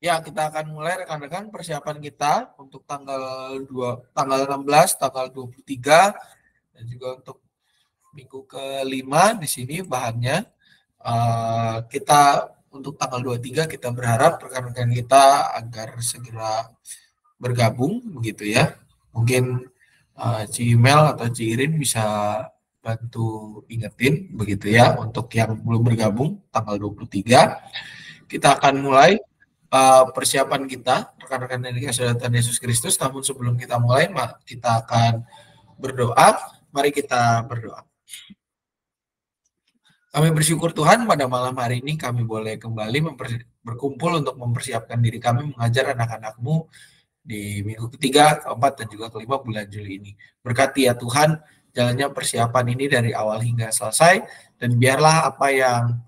Ya, kita akan mulai rekan-rekan persiapan kita untuk tanggal 16, tanggal 23, dan juga untuk minggu kelima di sini bahannya. Kita untuk tanggal 23 kita berharap rekan-rekan kita agar segera bergabung begitu ya. Mungkin Cimel atau Cirin bisa bantu ingetin begitu ya untuk yang belum bergabung tanggal 23. Kita akan mulai persiapan kita rekan-rekan yang dikasihi Tuhan Yesus Kristus. Namun sebelum kita mulai, kita akan berdoa. Mari kita berdoa. Kami bersyukur Tuhan pada malam hari ini kami boleh kembali berkumpul untuk mempersiapkan diri kami mengajar anak-anak-Mu di minggu ketiga, keempat, dan juga kelima bulan Juli ini. Berkati ya Tuhan jalannya persiapan ini dari awal hingga selesai, dan biarlah apa yang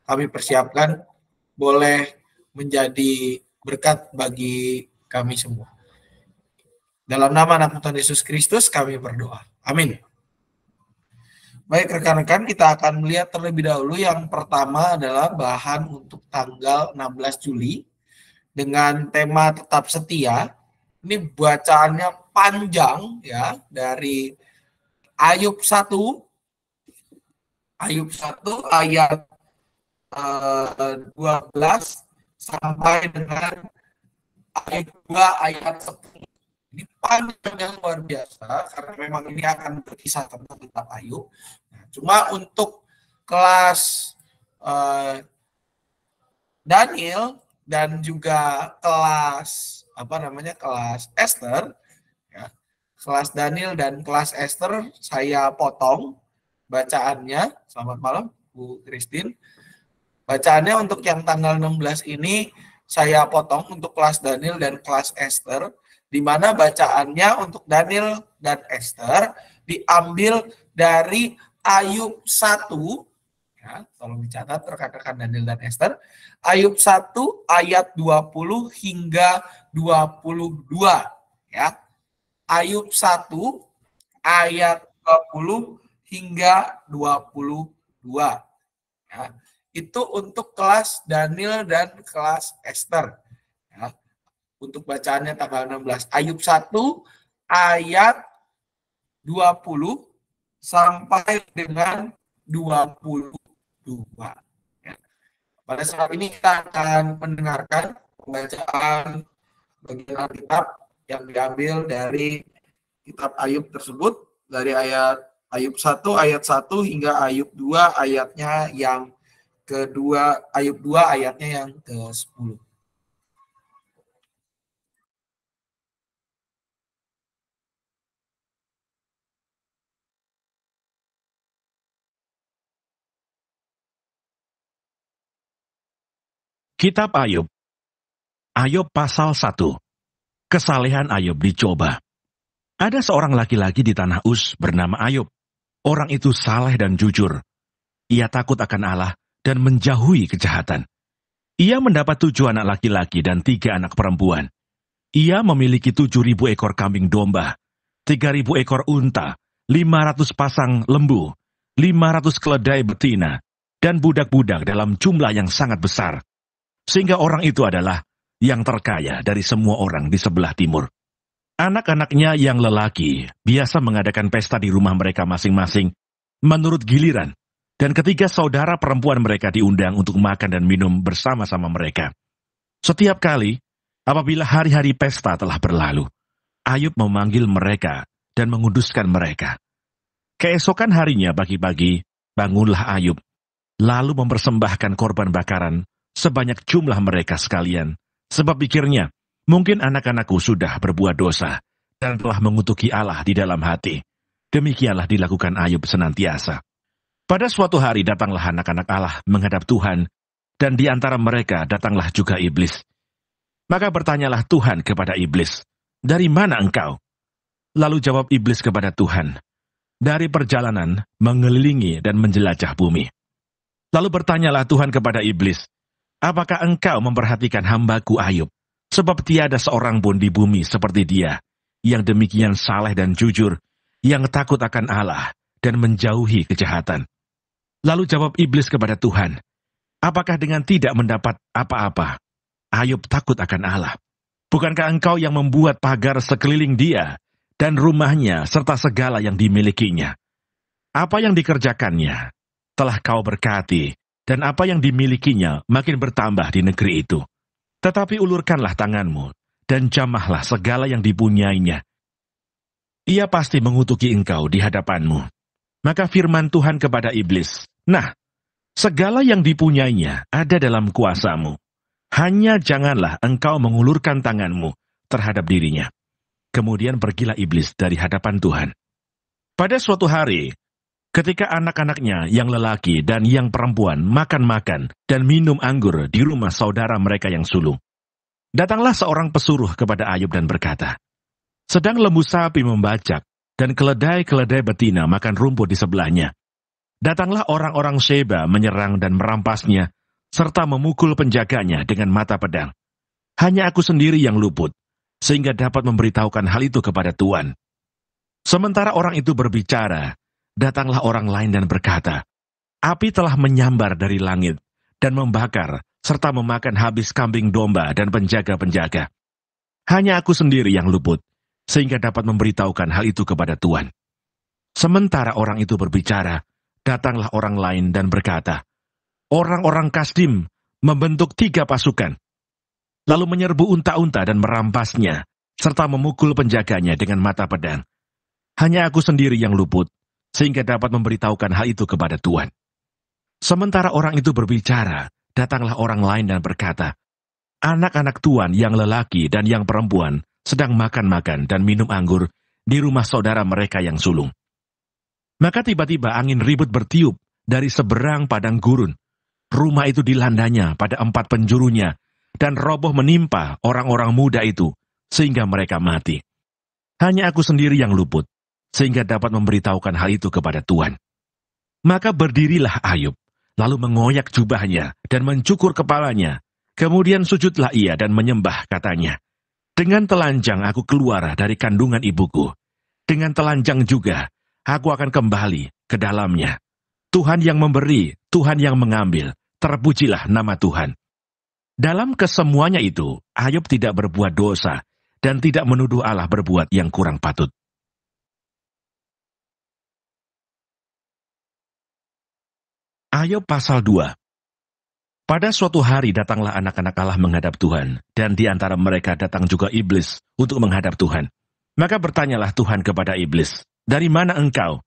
kami persiapkan boleh menjadi berkat bagi kami semua. Dalam nama anak Tuhan Yesus Kristus kami berdoa. Amin. Baik rekan-rekan, kita akan melihat terlebih dahulu yang pertama adalah bahan untuk tanggal 16 Juli dengan tema tetap setia. Ini bacaannya panjang ya, dari Ayub 1 ayat 12 sampai dengan Ayub 2 ayat 10. Ini panjang yang luar biasa karena memang ini akan berkisah tentang kitab Ayub. Nah, cuma untuk kelas Daniel dan juga kelas kelas Esther ya. Kelas Daniel dan kelas Esther saya potong bacaannya. Selamat malam Bu Christine. Bacaannya untuk yang tanggal 16 ini saya potong untuk kelas Daniel dan kelas Esther, di mana bacaannya untuk Daniel dan Esther diambil dari Ayub 1, ya, tolong dicatat rekan-rekan Daniel dan Esther, Ayub 1 ayat 20 hingga 22, ya. Ayub 1 ayat 20 hingga 22, ya. Itu untuk kelas Daniel dan kelas Esther, ya. Untuk bacaannya tanggal 16. Ayub 1 ayat 20 sampai dengan 22. Ya. Pada saat ini kita akan mendengarkan pembacaan bagian Alkitab yang diambil dari kitab Ayub tersebut, dari Ayub 1 ayat 1 hingga Ayub 2 ayatnya yang kedua, Ayub 2 ayatnya yang ke-10. Kitab Ayub. Ayub pasal 1. Kesalehan Ayub dicoba. Ada seorang laki-laki di tanah Uz bernama Ayub. Orang itu saleh dan jujur. Ia takut akan Allah dan menjauhi kejahatan. Ia mendapat 7 anak laki-laki dan 3 anak perempuan. Ia memiliki 7.000 ekor kambing domba, 3.000 ekor unta, 500 pasang lembu, 500 keledai betina, dan budak-budak dalam jumlah yang sangat besar. Sehingga orang itu adalah yang terkaya dari semua orang di sebelah timur. Anak-anaknya yang lelaki biasa mengadakan pesta di rumah mereka masing-masing menurut giliran, dan ketiga saudara perempuan mereka diundang untuk makan dan minum bersama-sama mereka. Setiap kali apabila hari-hari pesta telah berlalu, Ayub memanggil mereka dan menguduskan mereka. Keesokan harinya pagi-pagi, bangunlah Ayub, lalu mempersembahkan korban bakaran sebanyak jumlah mereka sekalian, sebab pikirnya, mungkin anak-anakku sudah berbuat dosa dan telah mengutuki Allah di dalam hati. Demikianlah dilakukan Ayub senantiasa. Pada suatu hari datanglah anak-anak Allah menghadap Tuhan, dan di antara mereka datanglah juga iblis. Maka bertanyalah Tuhan kepada iblis, "Dari mana engkau?" Lalu jawab iblis kepada Tuhan, "Dari perjalanan mengelilingi dan menjelajah bumi." Lalu bertanyalah Tuhan kepada iblis, "Apakah engkau memperhatikan hambaku Ayub? Sebab tiada seorang pun di bumi seperti dia, yang demikian saleh dan jujur, yang takut akan Allah dan menjauhi kejahatan." Lalu jawab iblis kepada Tuhan, "Apakah dengan tidak mendapat apa-apa, Ayub takut akan Allah? Bukankah engkau yang membuat pagar sekeliling dia dan rumahnya serta segala yang dimilikinya? Apa yang dikerjakannya telah kau berkati, dan apa yang dimilikinya makin bertambah di negeri itu. Tetapi ulurkanlah tanganmu, dan jamahlah segala yang dipunyainya. Ia pasti mengutuki engkau di hadapanmu. Maka firman Tuhan kepada iblis, nah, segala yang dipunyainya ada dalam kuasamu. Hanya janganlah engkau mengulurkan tanganmu terhadap dirinya. Kemudian pergilah iblis dari hadapan Tuhan. Pada suatu hari, ketika anak-anaknya yang lelaki dan yang perempuan makan-makan dan minum anggur di rumah saudara mereka yang sulung, datanglah seorang pesuruh kepada Ayub dan berkata, sedang lembu sapi membajak dan keledai-keledai betina makan rumput di sebelahnya. Datanglah orang-orang Sheba menyerang dan merampasnya, serta memukul penjaganya dengan mata pedang. Hanya aku sendiri yang luput, sehingga dapat memberitahukan hal itu kepada Tuan. Sementara orang itu berbicara, datanglah orang lain dan berkata, api telah menyambar dari langit dan membakar, serta memakan habis kambing domba dan penjaga-penjaga. Hanya aku sendiri yang luput, sehingga dapat memberitahukan hal itu kepada Tuan. Sementara orang itu berbicara, datanglah orang lain dan berkata, orang-orang Kasdim membentuk 3 pasukan, lalu menyerbu unta-unta dan merampasnya, serta memukul penjaganya dengan mata pedang. Hanya aku sendiri yang luput, sehingga dapat memberitahukan hal itu kepada Tuan. Sementara orang itu berbicara, datanglah orang lain dan berkata, anak-anak Tuan yang lelaki dan yang perempuan sedang makan-makan dan minum anggur di rumah saudara mereka yang sulung. Maka tiba-tiba angin ribut bertiup dari seberang padang gurun. Rumah itu dilandanya pada 4 penjurunya, dan roboh menimpa orang-orang muda itu, sehingga mereka mati. Hanya aku sendiri yang luput, sehingga dapat memberitahukan hal itu kepada Tuan. Maka berdirilah Ayub, lalu mengoyak jubahnya, dan mencukur kepalanya. Kemudian sujudlah ia dan menyembah, katanya, dengan telanjang aku keluar dari kandungan ibuku. Dengan telanjang juga, aku akan kembali ke dalamnya. Tuhan yang memberi, Tuhan yang mengambil, terpujilah nama Tuhan. Dalam kesemuanya itu, Ayub tidak berbuat dosa, dan tidak menuduh Allah berbuat yang kurang patut. Ayub pasal 2. Pada suatu hari datanglah anak-anak Allah menghadap Tuhan, dan di antara mereka datang juga iblis untuk menghadap Tuhan. Maka bertanyalah Tuhan kepada iblis, dari mana engkau?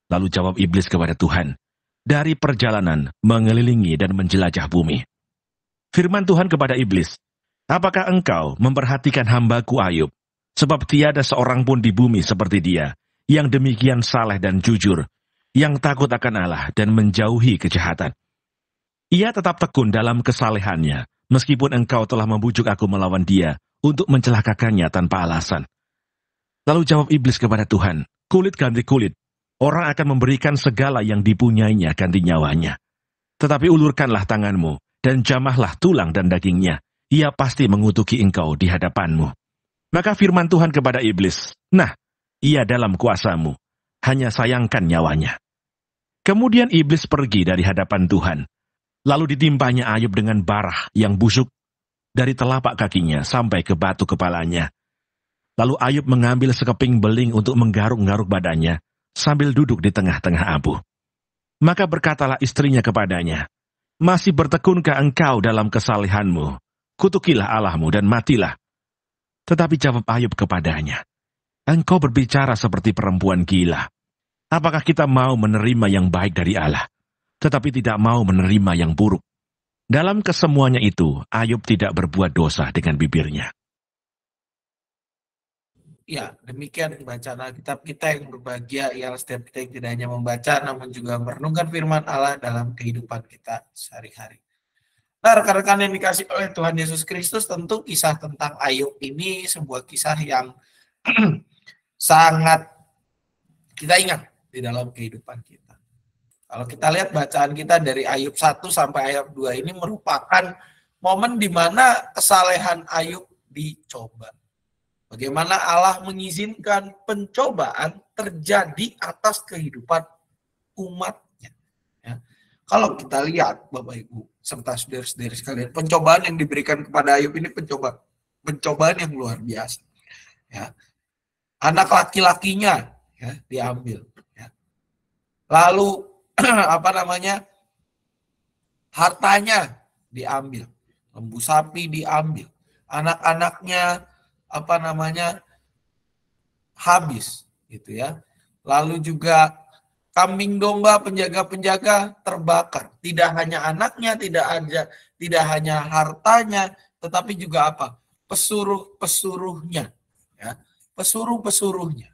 Lalu jawab iblis kepada Tuhan, dari perjalanan mengelilingi dan menjelajah bumi. Firman Tuhan kepada iblis, apakah engkau memperhatikan hambaku Ayub? Sebab tiada seorang pun di bumi seperti dia, yang demikian saleh dan jujur, yang takut akan Allah dan menjauhi kejahatan. Ia tetap tekun dalam kesalehannya, meskipun engkau telah membujuk aku melawan dia, untuk mencelakakannya tanpa alasan. Lalu jawab iblis kepada Tuhan, kulit ganti kulit, orang akan memberikan segala yang dipunyainya ganti nyawanya. Tetapi ulurkanlah tanganmu, dan jamahlah tulang dan dagingnya, ia pasti mengutuki engkau di hadapanmu. Maka firman Tuhan kepada iblis, nah, ia dalam kuasamu, hanya sayangkan nyawanya. Kemudian iblis pergi dari hadapan Tuhan, lalu ditimpanya Ayub dengan barah yang busuk, dari telapak kakinya sampai ke batu kepalanya. Lalu Ayub mengambil sekeping beling untuk menggaruk-garuk badannya, sambil duduk di tengah-tengah abu. Maka berkatalah istrinya kepadanya, masih bertekunkah engkau dalam kesalehanmu? Kutukilah Allahmu dan matilah. Tetapi jawab Ayub kepadanya, engkau berbicara seperti perempuan gila. Apakah kita mau menerima yang baik dari Allah, tetapi tidak mau menerima yang buruk? Dalam kesemuanya itu, Ayub tidak berbuat dosa dengan bibirnya. Ya, demikian bacaan Alkitab kita yang berbahagia, ialah setiap kita yang tidak hanya membaca, namun juga merenungkan firman Allah dalam kehidupan kita sehari-hari. Nah, rekan-rekan yang dikasih oleh Tuhan Yesus Kristus, tentu kisah tentang Ayub ini sebuah kisah yang sangat kita ingat di dalam kehidupan kita. Kalau kita lihat bacaan kita dari Ayub 1 sampai Ayub 2 ini merupakan momen di mana kesalehan Ayub dicoba. Bagaimana Allah mengizinkan pencobaan terjadi atas kehidupan umatnya. Ya. Kalau kita lihat Bapak Ibu, serta saudara-saudara sekalian, pencobaan yang diberikan kepada Ayub ini pencobaan yang luar biasa. Ya. Anak laki-lakinya ya, diambil. Ya. Lalu hartanya diambil, lembu sapi diambil, anak-anaknya habis, gitu ya. Lalu juga kambing domba penjaga-penjaga terbakar. Tidak hanya anaknya, tidak hanya hartanya, tetapi juga apa? Pesuruh-pesuruhnya, ya. Pesuruh-pesuruhnya.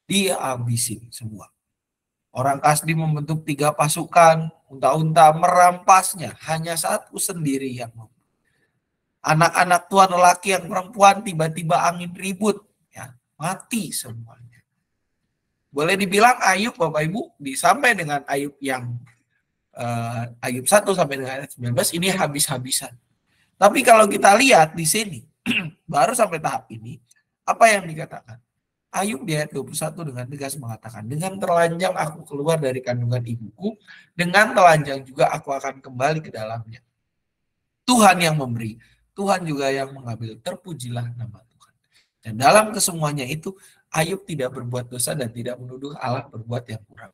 Dihabisin semua. Orang Kasdi membentuk 3 pasukan, unta-unta merampasnya, hanya satu sendiri yang mau. Anak-anak tuan lelaki yang perempuan tiba-tiba angin ribut, ya, mati semuanya. Boleh dibilang Ayub, Bapak Ibu, sampai dengan Ayub yang Ayub 1 sampai dengan ayat 19 ini habis-habisan. Tapi kalau kita lihat di sini, baru sampai tahap ini, apa yang dikatakan? Ayub di ayat 21 dengan tegas mengatakan, dengan telanjang aku keluar dari kandungan ibuku, dengan telanjang juga aku akan kembali ke dalamnya. Tuhan yang memberi, Tuhan juga yang mengambil, terpujilah nama Tuhan. Dan dalam kesemuanya itu, Ayub tidak berbuat dosa dan tidak menuduh Allah berbuat yang kurang.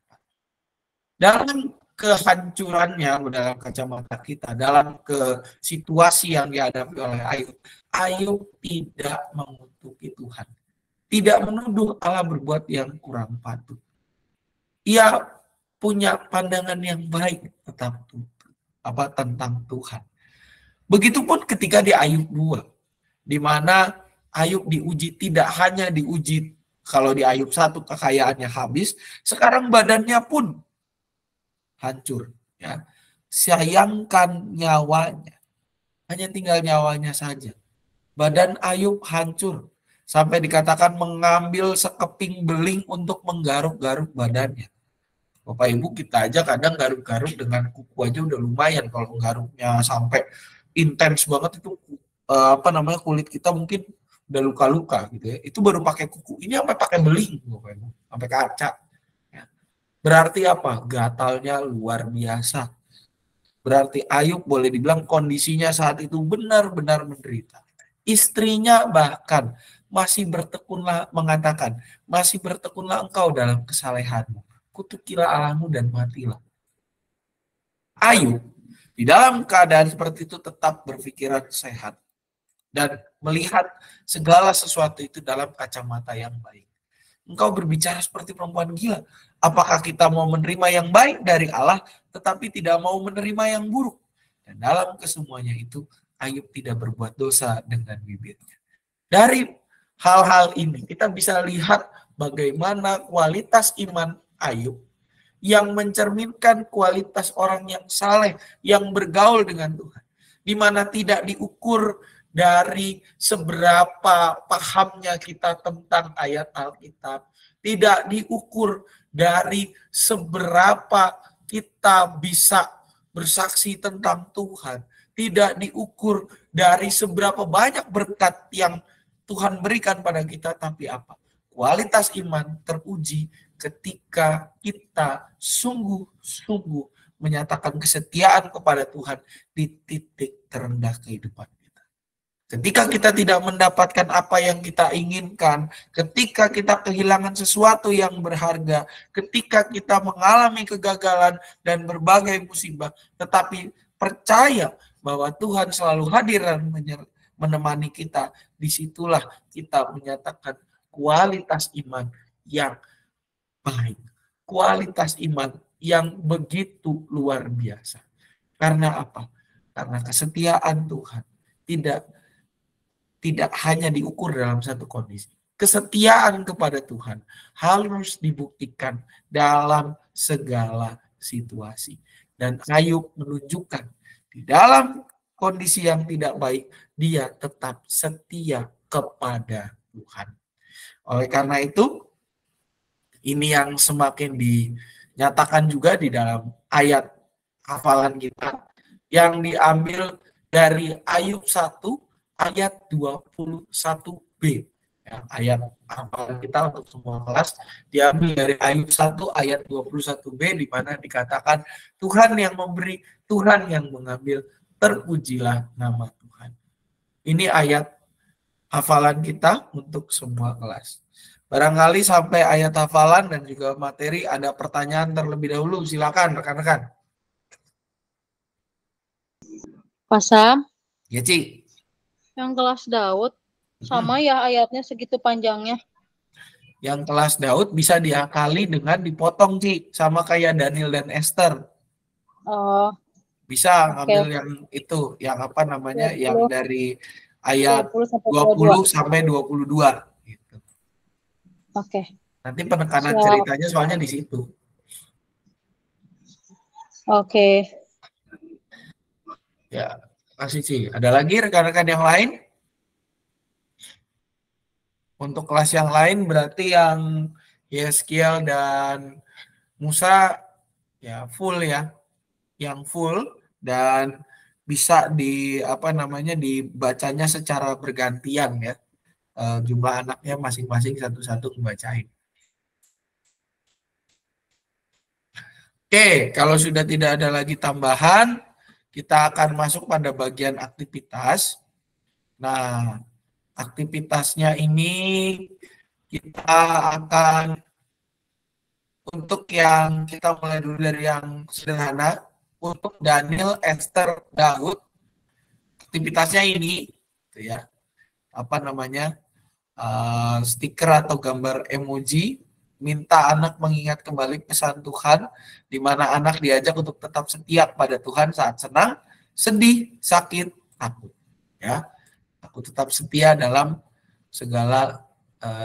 Dalam kehancurannya, dalam kacamata kita, dalam situasi yang dihadapi oleh Ayub, Ayub tidak mengutuki Tuhan. Tidak menuduh Allah berbuat yang kurang patut. Ia punya pandangan yang baik tentang Tuhan. Begitupun ketika di Ayub 2, di mana Ayub diuji, tidak hanya diuji kalau di Ayub 1 kekayaannya habis, sekarang badannya pun hancur. Ya. Sayangkan nyawanya. Hanya tinggal nyawanya saja. Badan Ayub hancur. Sampai dikatakan mengambil sekeping beling untuk menggaruk-garuk badannya. Bapak Ibu, kita aja kadang garuk-garuk dengan kuku aja udah lumayan. Kalau garuknya sampai intens banget itu kulit kita mungkin udah luka-luka gitu ya. Itu baru pakai kuku. Ini sampai pakai beling, Bapak Ibu, sampai kaca. Ya. Berarti apa? Gatalnya luar biasa. Berarti Ayub boleh dibilang kondisinya saat itu benar-benar menderita. Istrinya bahkan masih bertekunlah mengatakan, masih bertekunlah engkau dalam kesalehanmu, kutukilah Allahmu dan matilah. Ayub di dalam keadaan seperti itu tetap berpikiran sehat dan melihat segala sesuatu itu dalam kacamata yang baik. Engkau berbicara seperti perempuan gila. Apakah kita mau menerima yang baik dari Allah tetapi tidak mau menerima yang buruk? Dan dalam kesemuanya itu Ayub tidak berbuat dosa dengan bibirnya. Dari hal-hal ini kita bisa lihat bagaimana kualitas iman Ayub yang mencerminkan kualitas orang yang saleh, yang bergaul dengan Tuhan. Di mana tidak diukur dari seberapa pahamnya kita tentang ayat Alkitab. Tidak diukur dari seberapa kita bisa bersaksi tentang Tuhan. Tidak diukur dari seberapa banyak berkat yang Tuhan berikan pada kita, tapi apa? Kualitas iman teruji ketika kita sungguh-sungguh menyatakan kesetiaan kepada Tuhan di titik terendah kehidupan kita. Ketika kita tidak mendapatkan apa yang kita inginkan, ketika kita kehilangan sesuatu yang berharga, ketika kita mengalami kegagalan dan berbagai musibah, tetapi percaya bahwa Tuhan selalu hadir dan menemani kita, disitulah kita menyatakan kualitas iman yang baik, kualitas iman yang begitu luar biasa. Karena apa? Karena kesetiaan Tuhan tidak hanya diukur dalam satu kondisi. Kesetiaan kepada Tuhan harus dibuktikan dalam segala situasi. Dan Ayub menunjukkan di dalam kondisi yang tidak baik, dia tetap setia kepada Tuhan. Oleh karena itu, ini yang semakin dinyatakan juga di dalam ayat hafalan kita, yang diambil dari Ayub 1 ayat 21b. ayat hafalan kita untuk semua kelas diambil dari Ayub 1 ayat 21b di mana dikatakan Tuhan yang memberi, Tuhan yang mengambil, terpujilah nama Tuhan. Ini ayat hafalan kita untuk semua kelas. Barangkali sampai ayat hafalan dan juga materi ada pertanyaan terlebih dahulu. Silakan rekan-rekan. Pak Sam, Ya, Ci. yang kelas Daud sama ya ayatnya segitu panjangnya. Yang kelas Daud bisa diakali dengan dipotong, Ci, sama kayak Daniel dan Esther. Oh, Bisa ngambil oke. yang itu, yang apa namanya, 20, yang dari ayat 20 sampai 20 22. sampai 22. Gitu. Oke. Nanti penekanan Siap. ceritanya soalnya di situ. Oke. Ya, kasih Ci. Ada lagi rekan-rekan yang lain? Untuk kelas yang lain berarti yang Yeskiel dan Musa ya full ya. Yang full dan bisa di apa namanya dibacanya secara bergantian ya. Jumlah anaknya masing-masing satu-satu membacain. Oke, kalau sudah tidak ada lagi tambahan, kita akan masuk pada bagian aktivitas. Nah, aktivitasnya ini kita akan untuk yang kita mulai dulu dari yang sederhana. Untuk Daniel, Esther, Daud, aktivitasnya ini, gitu ya, apa namanya, stiker atau gambar emoji, minta anak mengingat kembali pesan Tuhan, di mana anak diajak untuk tetap setia pada Tuhan saat senang, sedih, sakit, takut, ya. Aku tetap setia dalam segala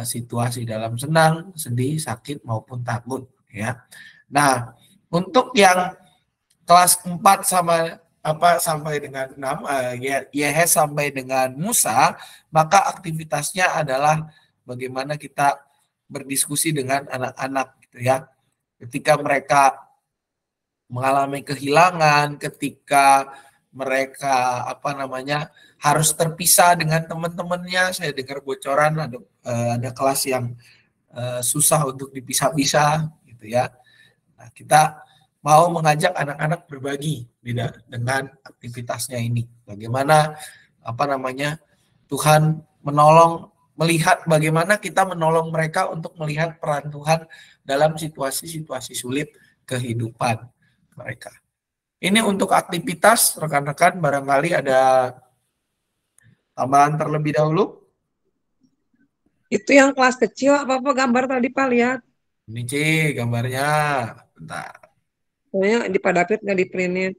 situasi, dalam senang, sedih, sakit maupun takut, ya. Nah, untuk yang kelas 4 sampai dengan 6, Yehes sampai dengan Musa, maka aktivitasnya adalah bagaimana kita berdiskusi dengan anak-anak, gitu ya. Ketika mereka mengalami kehilangan, ketika mereka apa namanya harus terpisah dengan teman-temannya. Saya dengar bocoran ada kelas yang susah untuk dipisah-pisah, gitu ya. Nah, kita mau mengajak anak-anak berbagi dengan aktivitasnya ini. Bagaimana apa namanya Tuhan melihat bagaimana kita menolong mereka untuk melihat peran Tuhan dalam situasi-situasi sulit kehidupan mereka. Ini untuk aktivitas, rekan-rekan barangkali ada tambahan terlebih dahulu. Itu yang kelas kecil apa gambar tadi Pak lihat? Ini C gambarnya. Bentar. Soalnya di Pak David nggak di printin.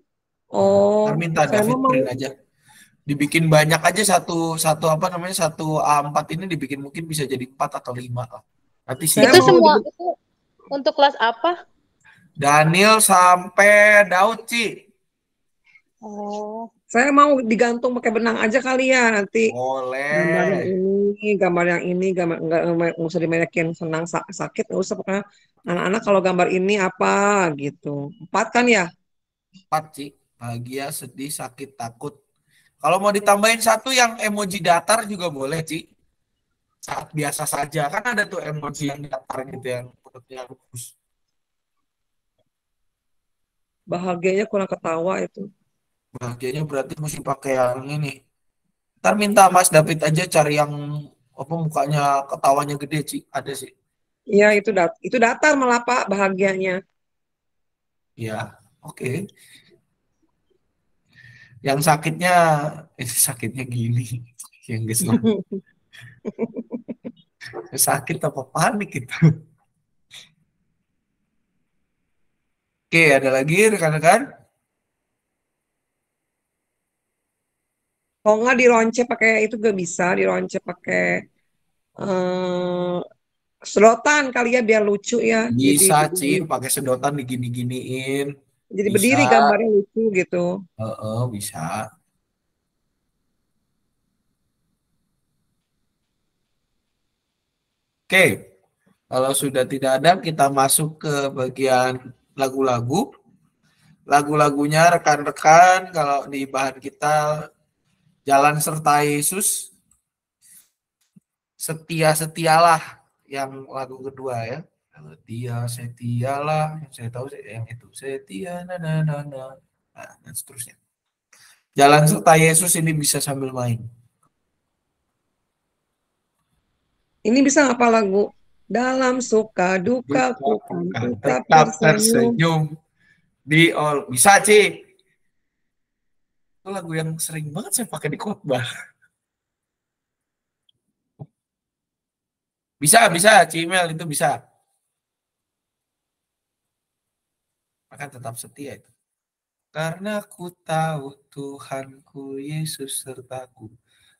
Ntar minta saya David mau print aja. Dibikin banyak aja satu apa namanya satu A4 ini dibikin mungkin bisa jadi 4 atau 5 lah. Nanti Itu semua itu untuk kelas apa? Daniel sampai Daud, Ci. Oh. Saya mau digantung pakai benang aja kali ya nanti. Boleh. Gambar yang ini, gambar nggak usah dimerkin senang sakit, nggak usah pokoknya anak-anak kalau gambar ini apa gitu. 4 kan ya? 4, Ci. Bahagia, sedih, sakit, takut. Kalau mau ditambahin satu yang emoji datar juga boleh, Ci. Saat biasa saja. Kan ada tuh emoji yang datar gitu yang perutnya lurus. Bahagianya kurang ketawa itu. Bahagianya berarti mesti pakai yang ini. Ntar minta Mas David aja cari yang apa mukanya ketawanya gede, Ci. Ada sih. Iya, itu datar malah Pak bahagianya. Ya, oke. Yang sakitnya gini. Yang gesel. Sakit apa panik itu. Oke, ada lagi rekan-rekan? Kalau nggak dironce pakai itu gak bisa, dironce pakai sedotan kali ya biar lucu ya. Bisa, Ci, pakai sedotan digini-giniin. Jadi Bisa. berdiri gambarnya lucu gitu. Bisa. Oke, kalau sudah tidak ada, kita masuk ke bagian lagu-lagu. Lagu-lagunya rekan-rekan, kalau di bahan kita Jalan Serta Yesus. Setia-setialah yang lagu kedua ya. Setialah, yang saya tahu yang itu. Setia, nah, dan seterusnya. Jalan serta Yesus ini bisa sambil main. Ini bisa apa lagu? Dalam suka duka ku kan tetap Tetap tersenyum. tersenyum di all. Bisa, Ci. Itu lagu yang sering banget saya pakai di khotbah. Bisa, Cimel itu bisa. Akan tetap setia itu. Karena ku tahu Tuhanku Yesus sertaku.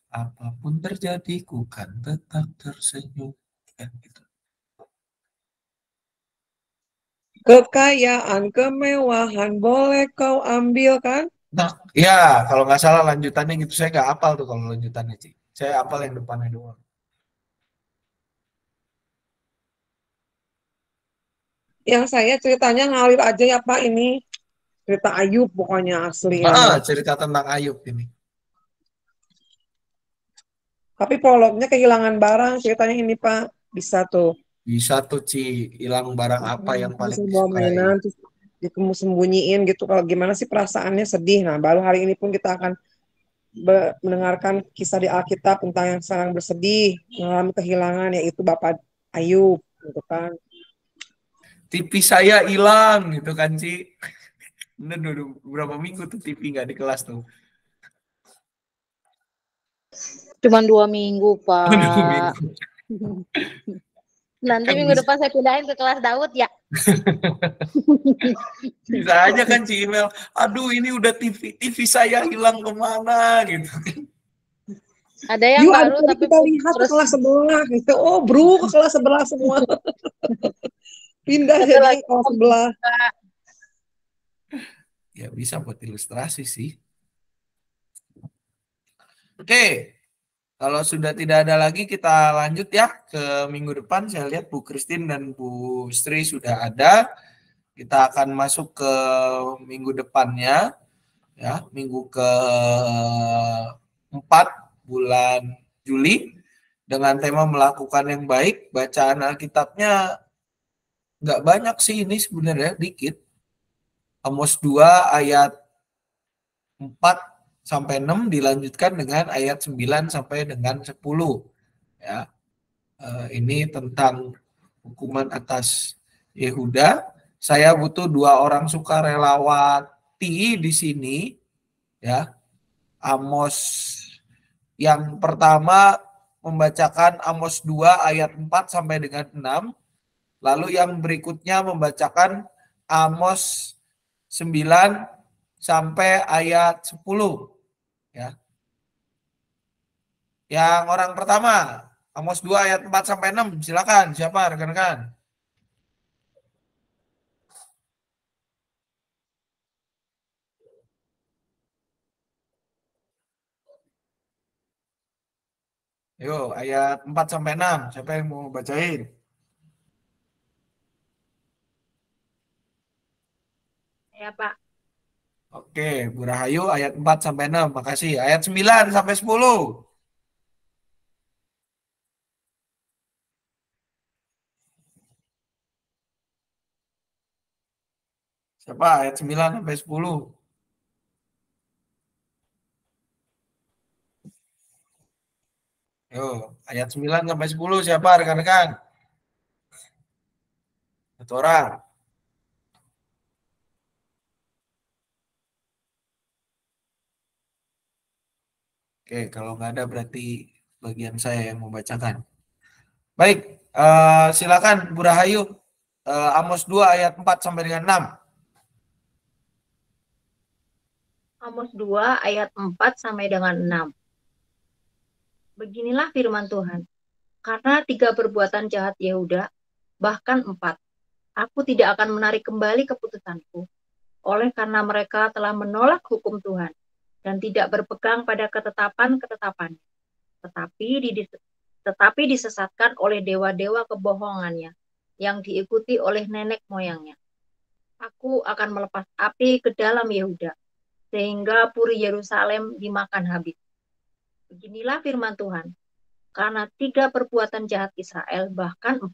Apapun terjadi ku kan tetap tersenyum. Ya, gitu. Kekayaan, kemewahan boleh kau ambil kan? Nah, ya kalau nggak salah lanjutannya gitu. Saya nggak hafal tuh kalau lanjutannya, Ci. Saya hafal yang depannya doang. Yang saya ceritanya ngalir aja ya Pak ini. Cerita Ayub pokoknya asli nama. Cerita tentang Ayub ini. Tapi prolognya kehilangan barang ceritanya ini Pak. Bisa tuh. Bisa tuh, Ci, hilang barang apa yang paling Bisa bawa disukai. mainan, terus kamu sembunyiin gitu. Kalau gimana sih perasaannya sedih. Nah baru hari ini pun kita akan mendengarkan kisah di Alkitab tentang yang sangat bersedih, mengalami kehilangan, yaitu Bapak Ayub. Gitu kan. TV saya hilang gitu kan, Ci. Bener dulu berapa minggu tuh TV nggak di kelas tuh. Cuman 2 minggu, Dua Pak. minggu. Nanti Kan minggu depan saya pindahin ke kelas Daud ya. bisa aja kan, Ci email. Aduh, ini udah TV saya hilang kemana gitu. Ada yang Yuk, baru tadi tapi kita lihat ke terus kelas sebelah gitu. Oh, bro, ke kelas sebelah semua. Pindah satu jadi lagi kelas sebelah. Ya bisa buat ilustrasi sih. Oke, kalau sudah tidak ada lagi kita lanjut ya ke minggu depan. Saya lihat Bu Christine dan Bu Sri sudah ada. Kita akan masuk ke minggu depannya ya, minggu ke-4 bulan Juli dengan tema melakukan yang baik. Bacaan Alkitabnya nggak banyak sih ini sebenarnya, dikit. Amos 2 ayat 4 sampai 6 dilanjutkan dengan ayat 9 sampai dengan 10 ya. Ini tentang hukuman atas Yehuda. Saya butuh 2 orang sukarelawati di sini ya. Amos yang pertama membacakan Amos 2 ayat 4 sampai dengan 6. Lalu yang berikutnya membacakan Amos 9 sampai ayat 10 ya. Yang orang pertama Amos 2 ayat 4 sampai 6, silakan siapa rekan-rekan? Ayo, ayat 4 sampai 6. Siapa yang mau bacain? ya Pak. Oke, Bu Rahayu ayat 4 sampai 6. Makasih. Ayat 9 sampai 10. Siapa? Ayat 9 sampai 10. Yo, ayat 9 sampai 10 siapa rekan-rekan? Satu orang. Oke, kalau nggak ada berarti bagian saya yang membacakan. Baik, silakan Bu Rahayu. Amos 2 ayat 4 sampai dengan 6. Amos 2 ayat 4 sampai dengan 6. Beginilah firman Tuhan. Karena 3 perbuatan jahat Yehuda, bahkan 4, aku tidak akan menarik kembali keputusanku. Oleh karena mereka telah menolak hukum Tuhan dan tidak berpegang pada ketetapan-ketetapannya. Tetapi disesatkan oleh dewa-dewa kebohongannya yang diikuti oleh nenek moyangnya. Aku akan melepas api ke dalam Yehuda, sehingga puri Yerusalem dimakan habis. Beginilah firman Tuhan. karena 3 perbuatan jahat Israel, bahkan 4,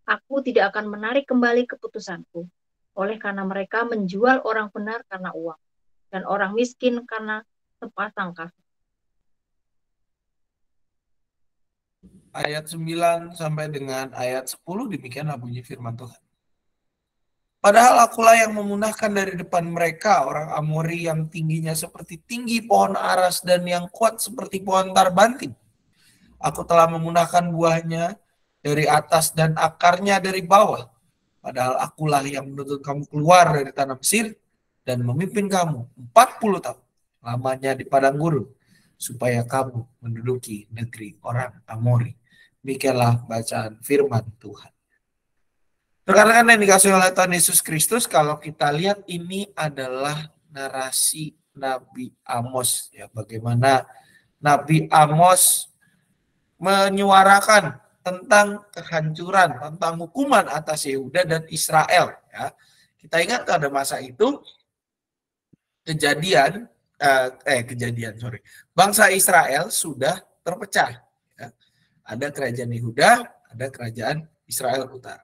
aku tidak akan menarik kembali keputusanku, oleh karena mereka menjual orang benar karena uang, dan orang miskin karena sepasang kasut. Ayat 9 sampai dengan ayat 10 demikianlah bunyi firman Tuhan. Padahal akulah yang memunahkan dari depan mereka orang Amori yang tingginya seperti tinggi pohon aras dan yang kuat seperti pohon tarbantin. Aku telah memunahkan buahnya dari atas dan akarnya dari bawah. Padahal akulah yang menuntut kamu keluar dari tanah Mesir dan memimpin kamu 40 tahun lamanya di padang gurun supaya kamu menduduki negeri orang Amori. Demikianlah bacaan firman Tuhan. Rekan-rekan yang dikasih oleh Tuhan Yesus Kristus, kalau kita lihat ini adalah narasi Nabi Amos, ya, bagaimana Nabi Amos menyuarakan tentang kehancuran, tentang hukuman atas Yehuda dan Israel. Ya. Kita ingat pada masa itu bangsa Israel sudah terpecah. Ya. Ada kerajaan Yehuda, ada kerajaan Israel Utara.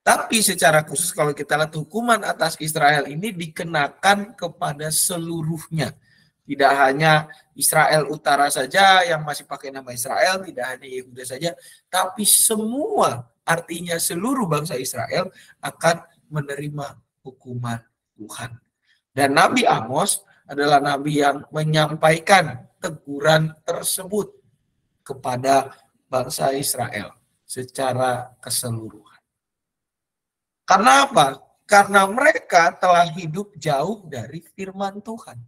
Tapi secara khusus kalau kita lihat hukuman atas Israel ini dikenakan kepada seluruhnya. Tidak hanya Israel Utara saja yang masih pakai nama Israel, tidak hanya Yehuda saja, tapi semua, artinya seluruh bangsa Israel akan menerima hukuman Tuhan. Dan Nabi Amos adalah nabi yang menyampaikan teguran tersebut kepada bangsa Israel secara keseluruhan. Karena apa? Karena mereka telah hidup jauh dari firman Tuhan.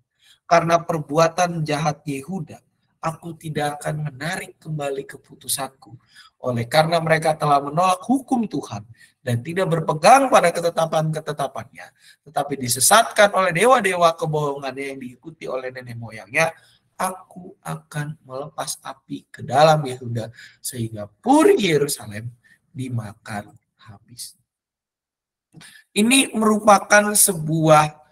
Karena perbuatan jahat Yehuda, aku tidak akan menarik kembali keputusanku. Oleh karena mereka telah menolak hukum Tuhan dan tidak berpegang pada ketetapan-ketetapannya, tetapi disesatkan oleh dewa-dewa kebohongannya yang diikuti oleh nenek moyangnya, aku akan melepas api ke dalam Yehuda sehingga puri Yerusalem dimakan habis. Ini merupakan sebuah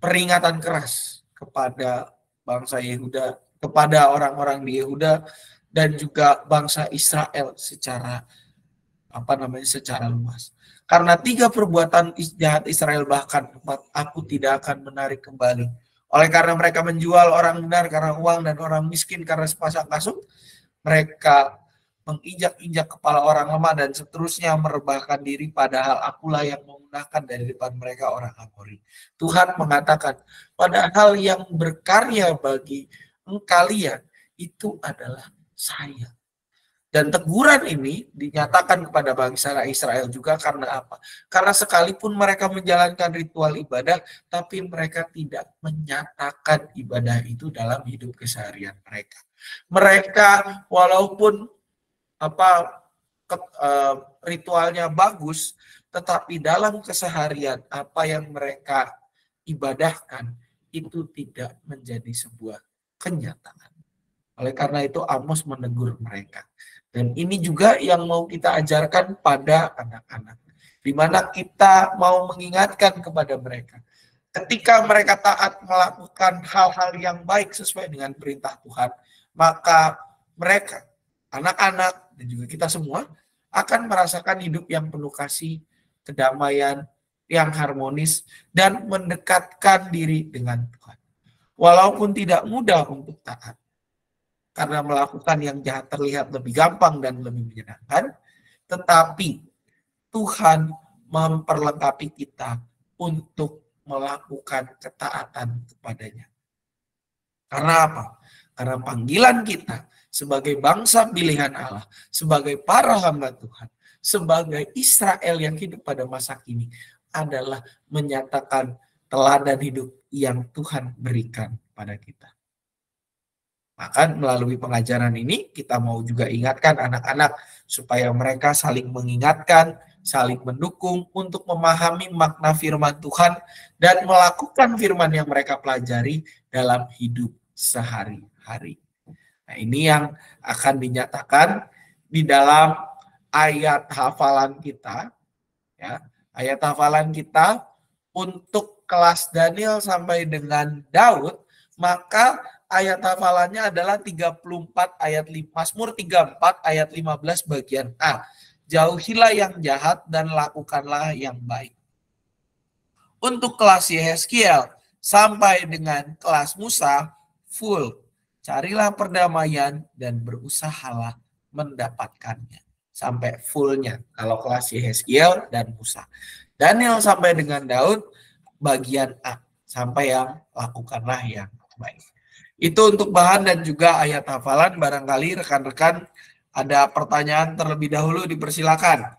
peringatan keras kepada bangsa Yehuda, kepada orang-orang di Yehuda dan juga bangsa Israel secara secara luas. Karena 3 perbuatan jahat Israel bahkan 4, aku tidak akan menarik kembali. Oleh karena mereka menjual orang benar karena uang dan orang miskin karena sepasang kasut, mereka menginjak-injak kepala orang lemah dan seterusnya merebahkan diri, padahal akulah yang memunahkan dari depan mereka orang Amori. Tuhan mengatakan, padahal yang berkarya bagi kalian itu adalah saya. Dan teguran ini dinyatakan kepada bangsa Israel juga karena apa? Karena sekalipun mereka menjalankan ritual ibadah, tapi mereka tidak menyatakan ibadah itu dalam hidup keseharian mereka. Mereka walaupun ritualnya bagus, tetapi dalam keseharian apa yang mereka ibadahkan itu tidak menjadi sebuah kenyataan. Oleh karena itu Amos menegur mereka. Dan ini juga yang mau kita ajarkan pada anak-anak, di mana kita mau mengingatkan kepada mereka. Ketika mereka taat melakukan hal-hal yang baik sesuai dengan perintah Tuhan, maka mereka, anak-anak, dan juga kita semua akan merasakan hidup yang penuh kasih, kedamaian, yang harmonis, dan mendekatkan diri dengan Tuhan. Walaupun tidak mudah untuk taat, karena melakukan yang jahat terlihat lebih gampang dan lebih menyenangkan, tetapi Tuhan memperlengkapi kita untuk melakukan ketaatan kepadanya. Karena apa? Karena panggilan kita sebagai bangsa pilihan Allah, sebagai para hamba Tuhan, sebagai Israel yang hidup pada masa kini adalah menyatakan teladan hidup yang Tuhan berikan pada kita. Maka melalui pengajaran ini kita mau juga ingatkan anak-anak supaya mereka saling mengingatkan, saling mendukung untuk memahami makna firman Tuhan dan melakukan firman yang mereka pelajari dalam hidup sehari-hari. Nah, ini yang akan dinyatakan di dalam ayat hafalan kita, ya. Ayat hafalan kita untuk kelas Daniel sampai dengan Daud, maka ayat hafalannya adalah 34 ayat Mazmur 34 ayat 15 bagian A. Jauhilah yang jahat dan lakukanlah yang baik. Untuk kelas Yehezkiel sampai dengan kelas Musa full. Carilah perdamaian dan berusahalah mendapatkannya. Sampai fullnya kalau kelas Yehezkiel dan Musa. Daniel sampai dengan Daud bagian A. Sampai yang lakukanlah yang baik. Itu untuk bahan dan juga ayat hafalan. Barangkali rekan-rekan ada pertanyaan terlebih dahulu, dipersilakan.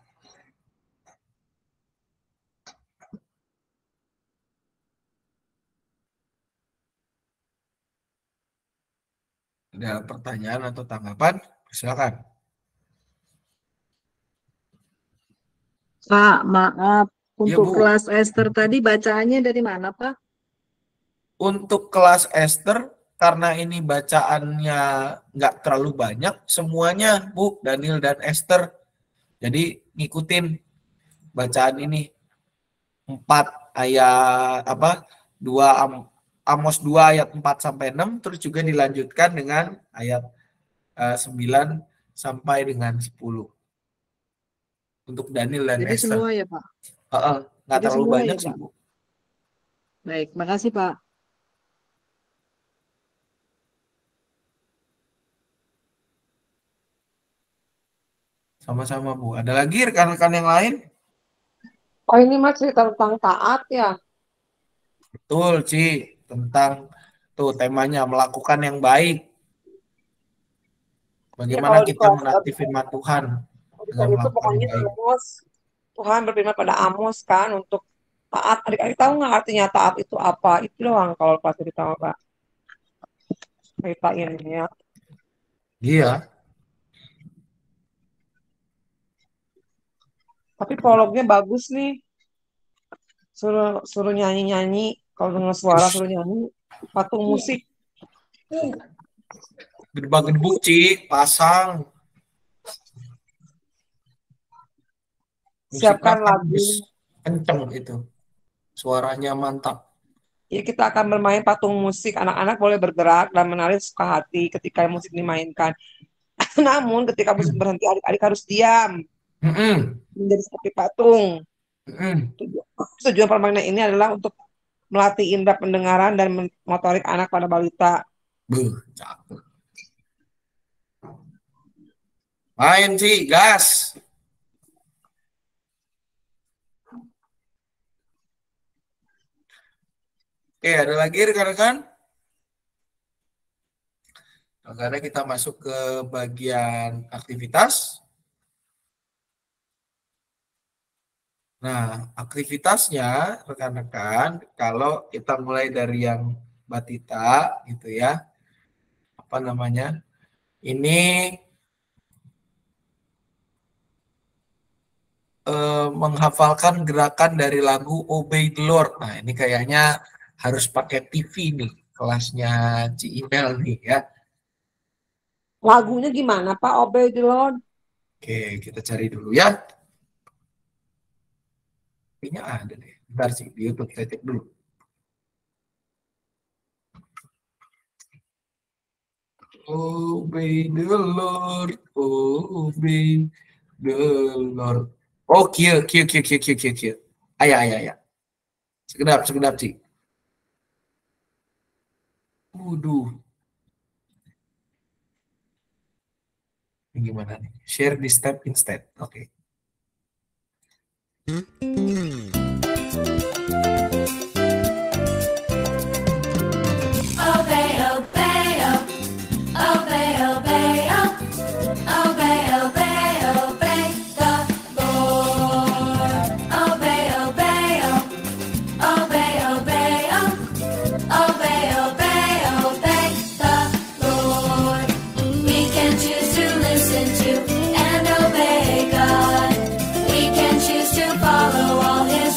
Ada pertanyaan atau tanggapan? Silakan. Pak, maaf. Ya, Untuk Bu. kelas Esther tadi bacaannya dari mana, Pak? Untuk kelas Esther, karena ini bacaannya nggak terlalu banyak, semuanya Bu, Daniel dan Esther. Jadi ngikutin bacaan ini. 4 ayat Amos 2 ayat 4 sampai 6, terus juga dilanjutkan dengan ayat 9 sampai dengan 10. Untuk Daniel dan Jadi Esther. semua ya, Pak? Nggak Jadi terlalu semua banyak ya, sih, Pak? Bu. Baik, makasih, Pak. Sama-sama, Bu. Ada lagi rekan-rekan yang lain? Oh, ini masih tentang taat ya. Betul, Ci. Tentang tuh temanya melakukan yang baik. Bagaimana kalau di kita kelas menaati firman Tuhan dengan itu melakukan pokoknya yang baik. Amos, Tuhan berfirman pada Amos kan untuk taat. Adik-adik tahu nggak artinya taat itu apa? Itu doang kalau pas kita Pak ceritain ya. Iya. Tapi prolognya bagus nih. Suruh nyanyi-nyanyi. Kalau dengar suara suruh nyanyi. Patung musik. Gedebak-gedebuk, Ci. Pasang. Siapkan Musiknya lagu. kenceng itu. Suaranya mantap. Ya, kita akan bermain patung musik. Anak-anak boleh bergerak dan menari suka hati ketika musik dimainkan. Namun ketika musik berhenti, adik-adik harus diam. Menjadi seperti patung. Tujuan permainan ini adalah untuk melatih indera pendengaran dan motorik anak pada balita. Cakep. Main sih, gas. Oke, ada lagi rekan-rekan? Karena kita masuk ke bagian aktivitas. Nah, aktivitasnya rekan-rekan, kalau kita mulai dari yang batita gitu ya, apa namanya? Ini menghafalkan gerakan dari lagu Obey the Lord. Nah, ini kayaknya harus pakai TV nih, kelasnya Ci Imel nih ya. Lagunya gimana Pak? Obey the Lord. Oke, kita cari dulu ya. Kayaknya ada deh. Bentar sih, di YouTube kita cek dulu. Obey the Lord, obey the Lord. Oh, kia. Ayah. Sekedap sih. Waduh. Ini gimana nih? Share this step instead. Oke. Follow all his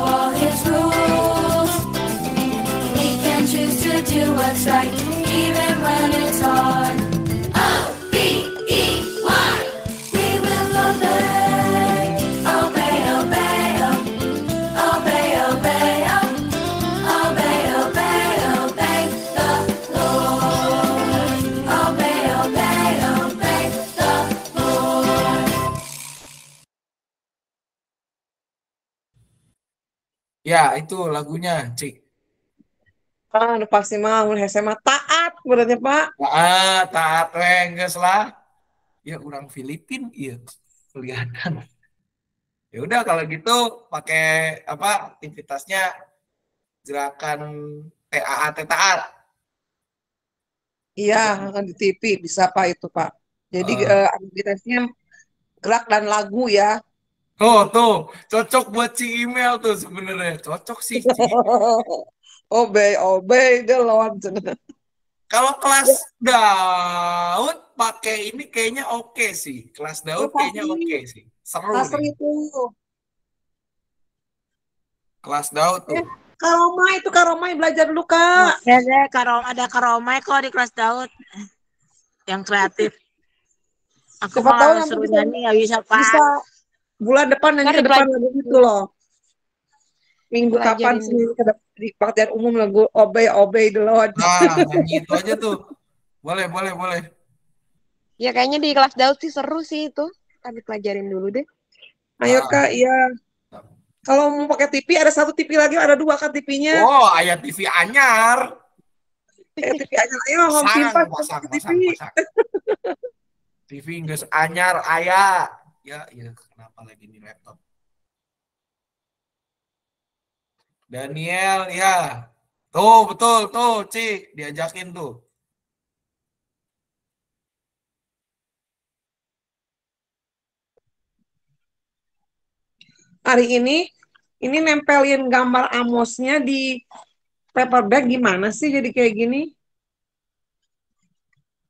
all his rules. We can choose to do what's right, even when it's hard. O-B-E-Y. We will obey, obey, obey, obey, obey, obey, obey, obey the Lord. Obey, obey, obey the Lord. Ya, itu lagunya, Cik. Kan pasti mah mun hese mah taat berarti Pak. Taat geus lah. Ya orang Filipin, iya kelihatan. Ya udah kalau gitu pakai apa aktivitasnya gerakan TAAT taat. Iya, kan di TV bisa Pak itu Pak. Jadi Eh, aktivitasnya gerak dan lagu ya. tuh cocok buat Ci email tuh sebenarnya. Cocok sih Ci. Obey, obey the Lord. Kalau kelas Ya, Daud pakai ini kayaknya oke sih. Kelas oh, Daud kayaknya pasti oke sih. Seru laser nih. itu. Kelas Daud tuh. Eh, Kak Romai belajar dulu Kak. Oke deh, ada Karomai kok di kelas Daud yang kreatif. Aku Siapa mah tahu kalau nanti suruh bisa nyanyi nggak bisa, bisa Pak. bulan depan nanti Ntar ke depan dipelajarin lagu itu loh. Minggu kapan pelajarin sih dulu. di pengertian umum lagu Obey, Obey the Lord. Nah, nyanyi itu aja tuh. Boleh, boleh, boleh. Ya kayaknya di kelas Daud sih seru sih itu. Ntar dipelajarin dulu deh. Ayo Ah. Kak, iya. Kalau mau pakai TV, ada satu TV lagi, ada dua kan TV-nya. Oh, ayat TV anyar. TV aja, ayo home Pasang, simpan pasang, pakai TV. pasang, pasang. TV geus anyar aya. Ya, kenapa lagi nih laptop? Daniel, ya. Tuh, betul, tuh, Ci, diajakin tuh. Hari ini nempelin gambar Amosnya di paper bag gimana sih jadi kayak gini?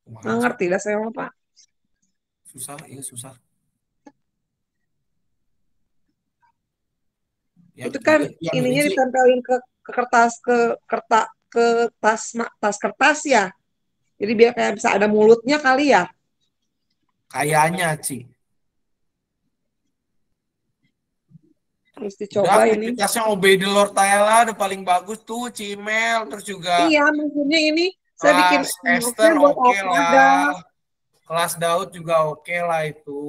Nggak Kumaha, ngerti dah saya mah, Pak. susah, iya susah. Yang Itu kan ini ininya sih ditempelin ke kertas ke tas kertas ya. Jadi biar kayak bisa ada mulutnya kali ya. kayaknya, Ci. Harus Udah dicoba ini. aktivitasnya Obey the Lord Ta'ala udah paling bagus tuh, Cimel. Terus juga Iya, maksudnya ini saya bikin kelas note-nya Esther buat oke apa ada. lah. Kelas Daud juga oke lah itu.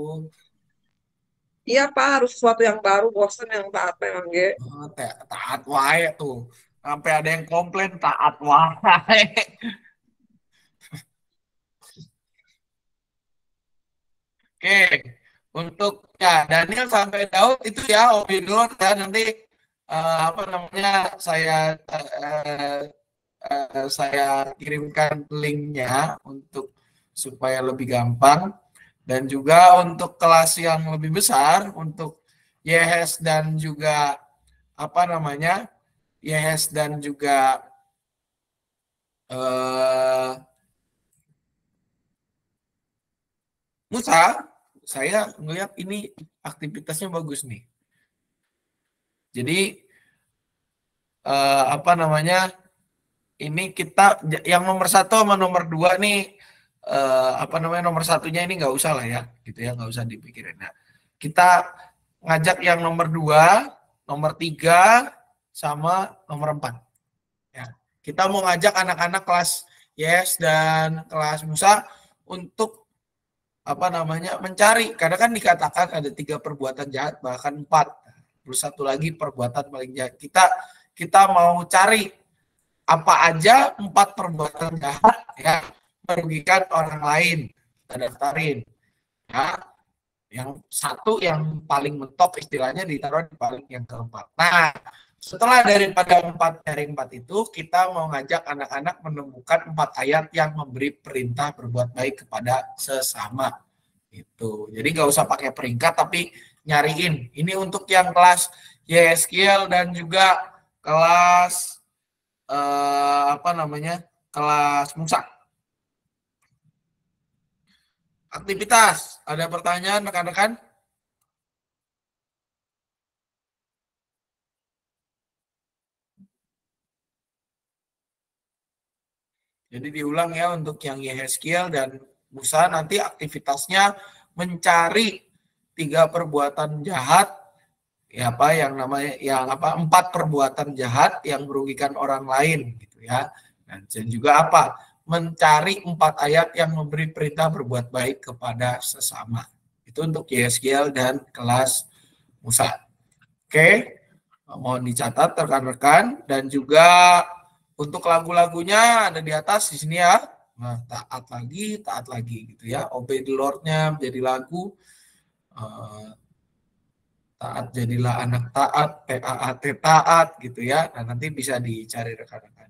Iya, Pak, harus sesuatu yang baru, bosen yang taat memang, Ge. Taat wae tuh. Sampai ada yang komplain taat wae. Oke. Untuk ya Daniel sampai Daud itu ya Obey the Lord ya nanti apa namanya saya kirimkan linknya untuk supaya lebih gampang dan juga untuk kelas yang lebih besar untuk Yehes dan juga apa namanya Yehes dan juga Musa, saya melihat ini aktivitasnya bagus nih. Jadi apa namanya ini kita yang nomor 1 sama nomor 2 nih apa namanya nomor 1-nya ini nggak usah lah ya gitu ya nggak usah dipikirin. Nah, kita ngajak yang nomor 2, nomor 3 sama nomor 4 ya. Kita mau ngajak anak-anak kelas Yes dan kelas Musa untuk apa namanya mencari karena kan dikatakan ada 3 perbuatan jahat bahkan 4 terus satu lagi perbuatan paling jahat kita mau cari apa aja 4 perbuatan jahat ya merugikan orang lain kita daftarin ya yang satu yang paling mentok istilahnya ditaruh di paling yang keempat. Nah setelah dari 4 itu kita mau ngajak anak-anak menemukan 4 ayat yang memberi perintah berbuat baik kepada sesama itu. Jadi nggak usah pakai peringkat tapi nyariin. Ini untuk yang kelas YSQL dan juga kelas apa namanya kelas Musa. Aktivitas. Ada pertanyaan rekan-rekan? Jadi diulang ya untuk yang Yehezkiel dan Musa, nanti aktivitasnya mencari 3 perbuatan jahat, ya apa yang namanya yang apa 4 perbuatan jahat yang merugikan orang lain gitu ya. Dan juga apa? Mencari 4 ayat yang memberi perintah berbuat baik kepada sesama. Itu untuk Yehezkiel dan kelas Musa. Oke, mohon dicatat rekan-rekan, dan juga untuk lagu-lagunya ada di atas di sini ya. Nah, taat lagi gitu ya. Obey the Lord-nya menjadi lagu. Taat jadilah anak taat, TAAT taat gitu ya. Nah, nanti bisa dicari rekan-rekan.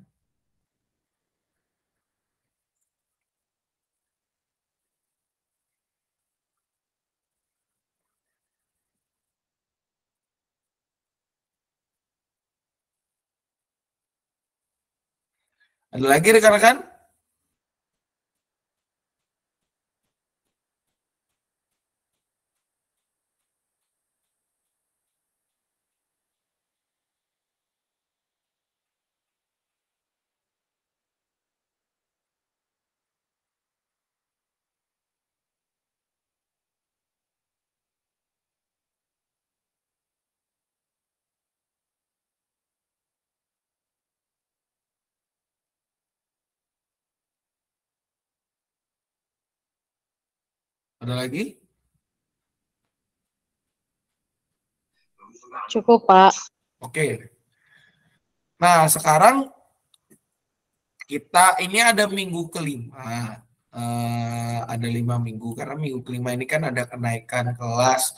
Ada lagi rekan-rekan? Ada lagi? Cukup, Pak. Oke. Nah, sekarang kita ini ada minggu kelima. Ada 5 minggu, karena minggu kelima ini kan ada kenaikan kelas.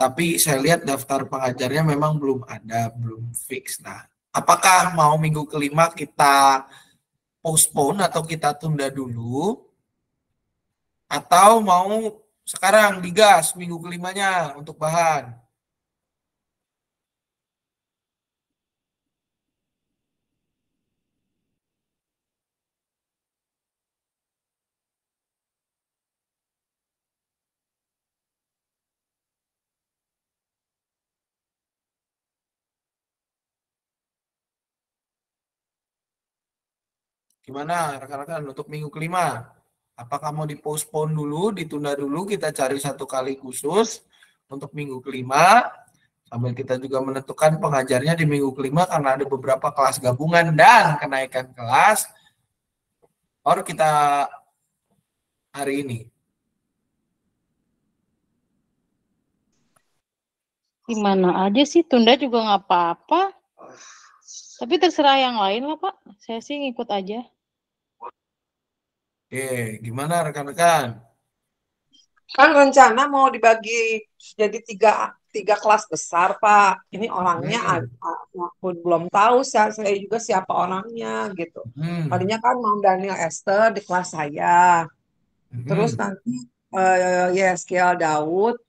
Tapi saya lihat daftar pengajarnya memang belum ada, belum fix. Nah, apakah mau minggu kelima kita postpone atau kita tunda dulu? Atau mau sekarang digas minggu kelimanya untuk bahan? Gimana rekan-rekan untuk minggu kelima? Apakah mau dipostpone dulu, ditunda dulu, kita cari 1 kali khusus untuk minggu kelima, sambil kita juga menentukan pengajarnya di minggu kelima karena ada beberapa kelas gabungan dan kenaikan kelas, baru kita hari ini. Gimana aja sih, tunda juga nggak apa-apa. Tapi terserah yang lain lah, Pak. Saya sih ngikut aja. Oke, gimana rekan-rekan? Kan rencana mau dibagi jadi tiga kelas besar, Pak. Ini orangnya aku belum tahu, saya juga siapa orangnya gitu. Tadinya kan mau Daniel Esther di kelas saya. Terus nanti Yeskiel Daud,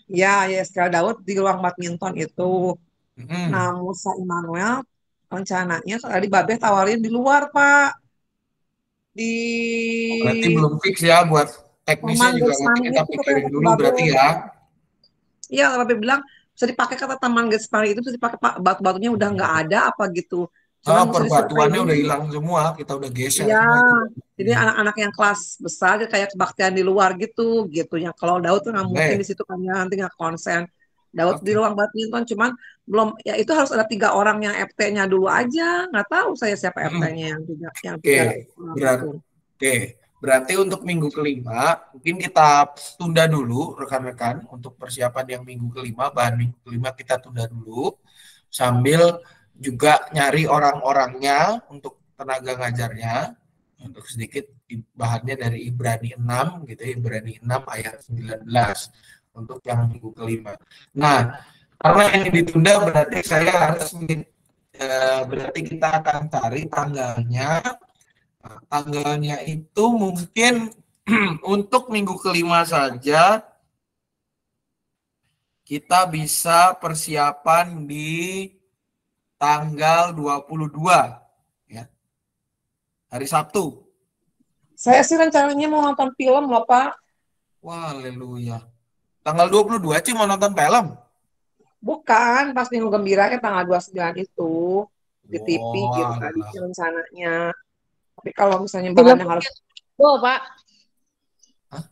Yeskiel Daud di ruang badminton itu. Nah, Musa Immanuel rencananya tadi Babeh tawarin di luar, Pak. Di Berarti belum fix ya, buat teknisnya Taman juga nanti Getsmani kita itu pikirin katanya dulu Babeh. berarti ya. Iya, Babeh bilang bisa dipakai, kata Taman Getsmani itu bisa dipakai, Pak. Batu-batunya udah nggak ada apa gitu. Cuman mesti disurvei Perbatuannya udah dulu. hilang semua, kita udah geser Iya, semua itu. jadi anak-anak yang kelas besar kayak kebaktian di luar gitu. Ya kalau Daud tuh nggak mungkin di situ kan, nanti nggak konsen. Daud di ruang badminton, cuman belum, ya itu harus ada 3 orang yang FT-nya dulu aja. Nggak tahu saya siapa FT-nya yang tiga orang itu. Berarti untuk minggu kelima mungkin kita tunda dulu rekan-rekan untuk persiapan yang minggu kelima, bahan minggu kelima kita tunda dulu sambil juga nyari orang-orangnya untuk tenaga ngajarnya. Untuk sedikit bahannya dari Ibrani 6 gitu ya, Ibrani 6 ayat 19 untuk yang minggu kelima. Nah, karena ini ditunda berarti saya harus berarti kita akan cari tanggalnya. Nah, tanggalnya itu mungkin untuk minggu kelima saja kita bisa persiapan di tanggal 22 ya. Hari Sabtu. Saya sih rencananya mau nonton film loh, Pak. Wah, haleluya. Tanggal 22 sih mau nonton film? Bukan, pas Minggu Gembira kan tanggal 29 itu. di TV gitu Wah, tadi rencananya. Tapi kalau misalnya Film bahannya harus Pak. hah?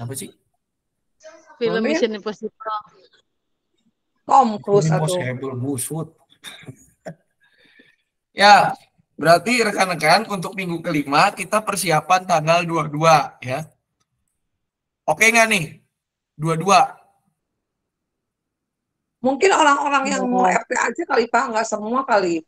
Apa sih? Film mana ya? Mission Impossible. Tom Cruise atau Impossible busut. Ya, berarti rekan-rekan untuk minggu kelima kita persiapan tanggal 22 ya. Oke nggak nih? 22. mungkin orang-orang yang mau Oh. FP aja kali Pak, nggak semua kali.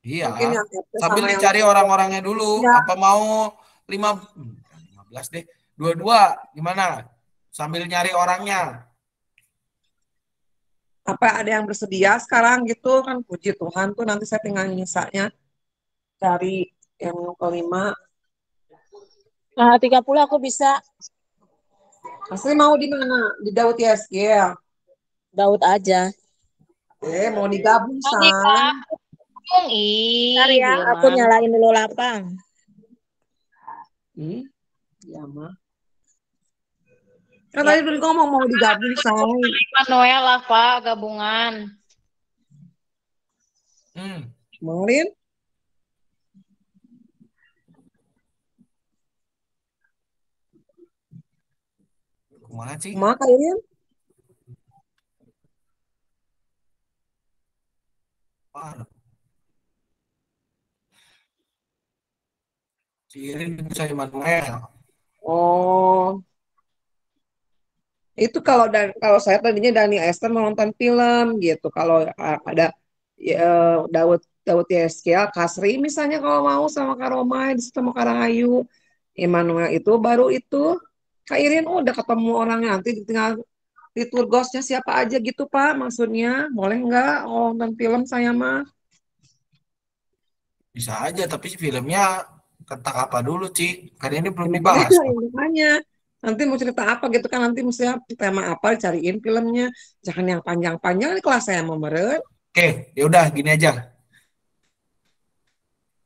Iya. Mungkin yang FP Sambil sama yang dicari orang-orangnya dulu. ya, Apa mau 15 deh. 22 gimana? Sambil nyari orangnya. apa ada yang bersedia sekarang gitu kan, puji Tuhan tuh nanti saya tinggal nyisanya dari yang kelima. Nah, 30 aku bisa. Asli mau di mana? Di Daud YSG ya? Daud aja. Mau digabung Tadi San. Kak. Ntar ya, aku Hilman. nyalain dulu lapang. Ya mah. Kan tadi udah ngomong mau digabung San. Manuel lah Pak, gabungan. Kemarin Kemana sih? Mak kayaknya Parah. Cirin saya Manuel. oh itu kalau saya tadinya Dani Esther mau nonton film gitu. Kalau ada ya, Daud Daud Yeskia, Kasri misalnya kalau mau sama Kak Romai di situ sama Karangayu, Emmanuel itu baru itu Kak Irin udah ketemu orangnya nanti tinggal di tour ghostnya siapa aja gitu Pak maksudnya boleh nggak nonton film saya mah Bisa aja, tapi filmnya tentang apa dulu, Ci? Karena ini belum dibahas. makanya nanti mau cerita apa gitu kan nanti mestinya tema apa cariin filmnya jangan yang panjang-panjang ini kelas saya mau meren. Oke, ya udah gini aja.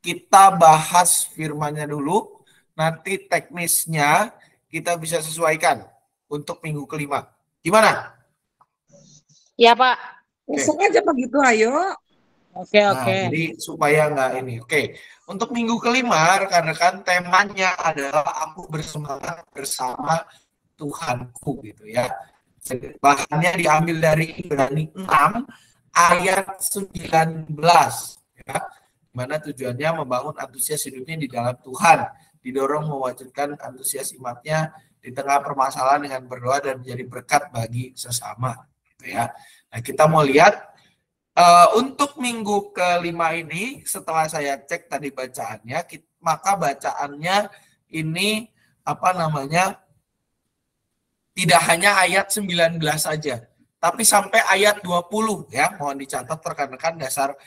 Kita bahas firmannya dulu, nanti teknisnya kita bisa sesuaikan untuk minggu kelima. Gimana? Ya Pak. Besok aja begitu ayo. Oke, Nah, oke. jadi supaya nggak ini. Oke, untuk minggu kelima, rekan-rekan temanya adalah aku bersemangat bersama Tuhanku gitu ya. Bahannya diambil dari Ibrani 6 ayat 19 ya. Mana tujuannya membangun antusias hidupnya di dalam Tuhan, didorong mewujudkan antusias imannya di tengah permasalahan dengan berdoa dan menjadi berkat bagi sesama gitu ya. Nah, kita mau lihat untuk minggu kelima ini setelah saya cek tadi bacaannya, maka bacaannya ini apa namanya tidak hanya ayat 19 saja, tapi sampai ayat 20 ya. Mohon dicatat rekan-rekan dasar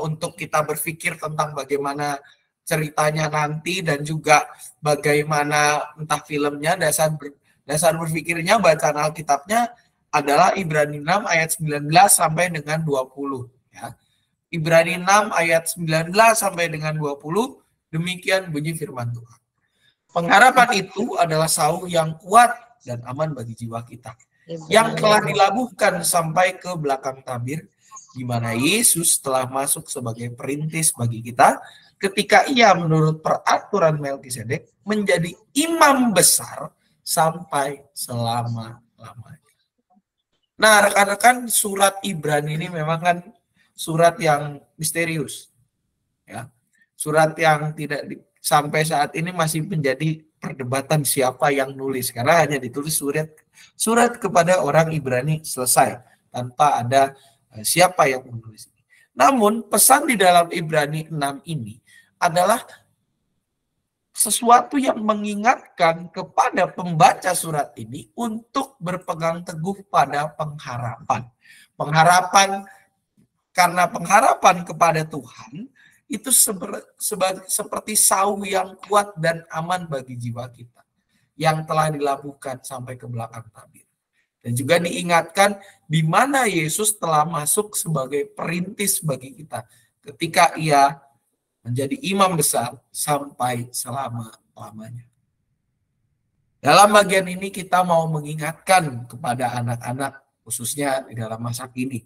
untuk kita berpikir tentang bagaimana ceritanya nanti dan juga bagaimana entah filmnya, dasar berpikirnya bacaan Alkitabnya adalah Ibrani 6 ayat 19 sampai dengan 20 ya. Ibrani 6 ayat 19 sampai dengan 20 demikian bunyi firman Tuhan. Pengharapan itu adalah sauh yang kuat dan aman bagi jiwa kita yang telah dilabuhkan sampai ke belakang tabir di mana Yesus telah masuk sebagai perintis bagi kita ketika ia menurut peraturan Melkisedek menjadi imam besar sampai selama-lamanya. Nah, rekan-rekan, surat Ibrani ini memang kan surat yang misterius. Ya. Surat yang tidak sampai saat ini masih menjadi perdebatan siapa yang nulis karena hanya ditulis surat kepada orang Ibrani selesai tanpa ada siapa yang menulis. Namun, pesan di dalam Ibrani 6 ini adalah sesuatu yang mengingatkan kepada pembaca surat ini untuk berpegang teguh pada pengharapan. Pengharapan karena pengharapan kepada Tuhan itu seperti sauh yang kuat dan aman bagi jiwa kita yang telah dilabuhkan sampai ke belakang tabir. Dan juga diingatkan di mana Yesus telah masuk sebagai perintis bagi kita ketika ia menjadi imam besar sampai selama-lamanya. Dalam bagian ini kita mau mengingatkan kepada anak-anak khususnya di dalam masa kini